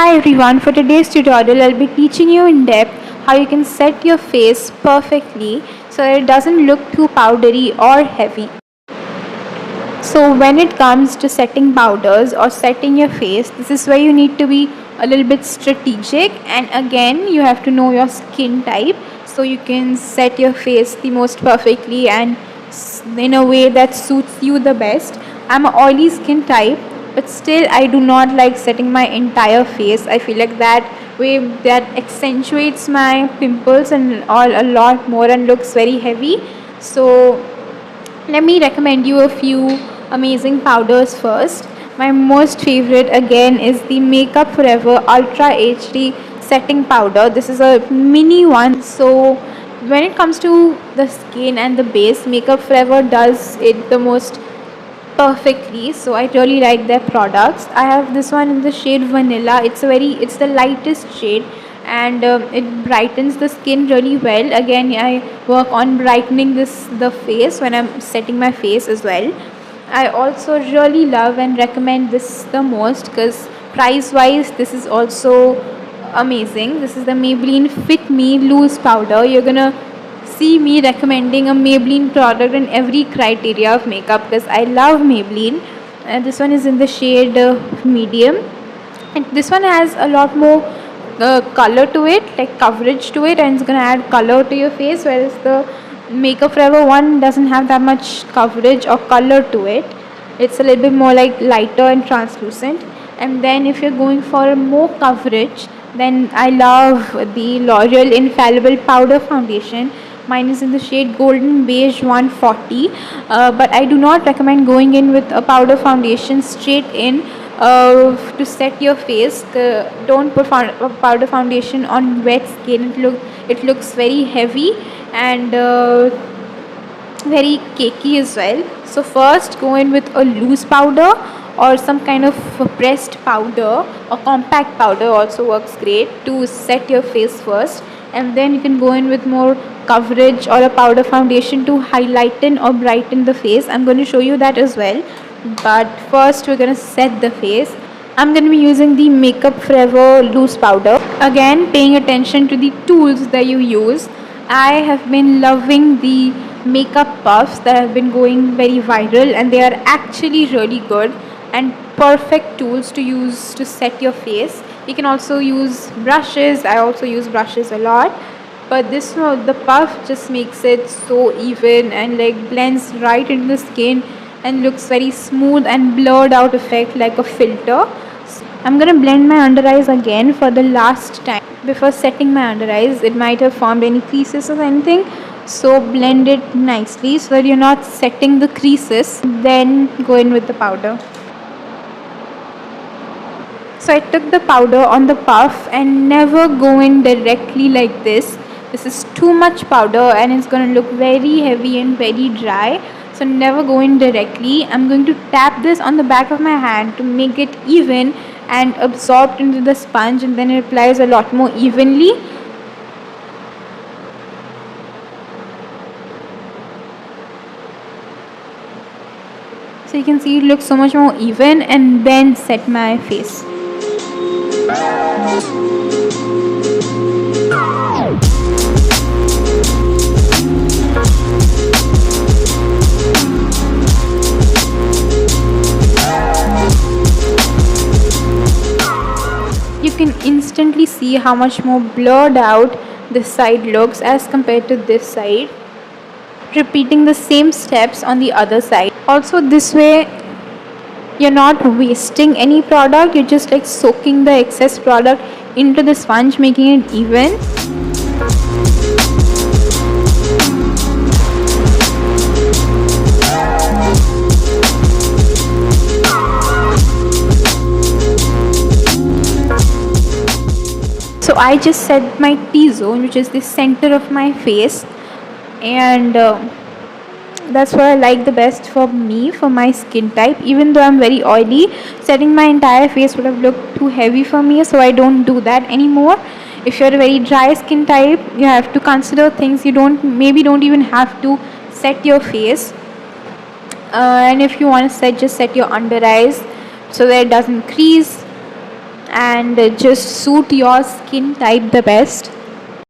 Hi everyone, for today's tutorial I'll be teaching you in depth how you can set your face perfectly so that it doesn't look too powdery or heavy. So when it comes to setting powders or setting your face, this is where you need to be a little bit strategic, and again you have to know your skin type so you can set your face the most perfectly and in a way that suits you the best. I'm an oily skin type, but still I do not like setting my entire face. I feel like that way that accentuates my pimples and all a lot more and looks very heavy. So let me recommend you a few amazing powders first. My most favorite again is the Makeup Forever Ultra HD setting powder. This is a mini one. So when it comes to the skin and the base, Makeup Forever does it the most perfectly. So I really like their products. I have this one in the shade vanilla. It's the lightest shade, and it brightens the skin really well. Again, I work on brightening the face when I'm setting my face as well. I also really love and recommend this the most because price wise this is also amazing. This is the Maybelline Fit Me Loose Powder. You're gonna see me recommending a Maybelline product in every criteria of makeup because I love Maybelline. This one is in the shade medium, and this one has a lot more color to it, like coverage to it, and it's gonna add color to your face, whereas the Makeup Forever one doesn't have that much coverage or color to it. It's a little bit more like lighter and translucent. And then if you're going for more coverage, then I love the L'Oreal Infallible Powder Foundation. Mine is in the shade Golden Beige 140, but I do not recommend going in with a powder foundation straight in to set your face. Don't put powder foundation on wet skin. It looks very heavy and very cakey as well. So first go in with a loose powder or some kind of pressed powder, or compact powder also works great to set your face first, and then you can go in with more coverage or a powder foundation to highlighten or brighten the face. I'm going to show you that as well, but first we're going to set the face. I'm going to be using the Makeup Forever loose powder. Again, paying attention to the tools that you use. I have been loving the makeup puffs that have been going very viral, and they are actually really good and perfect tools to use to set your face. You can also use brushes. I also use brushes a lot, but this one, the puff just makes it so even and like blends right into the skin and looks very smooth and blurred out effect like a filter. I'm gonna blend my under eyes again for the last time before setting my under eyes. It might have formed any creases or anything, so blend it nicely so that you're not setting the creases. Then go in with the powder. So I took the powder on the puff, and never go in directly like this. This is too much powder and it's going to look very heavy and very dry. So never go in directly. I'm going to tap this on the back of my hand to make it even and absorbed into the sponge, and then it applies a lot more evenly. So you can see it looks so much more even, and then set my face. You can instantly see how much more blurred out this side looks as compared to this side. Repeating the same steps on the other side. Also, this way you're not wasting any product, you're just like soaking the excess product into the sponge, making it even. So I just set my T-zone, which is the center of my face, and that's what I like the best for me, for my skin type. Even though I'm very oily, setting my entire face would have looked too heavy for me, so I don't do that anymore. If you're a very dry skin type, you have to consider things. You don't even have to set your face, and if you want to set, just set your under eyes so that it doesn't crease. and just suit your skin type the best.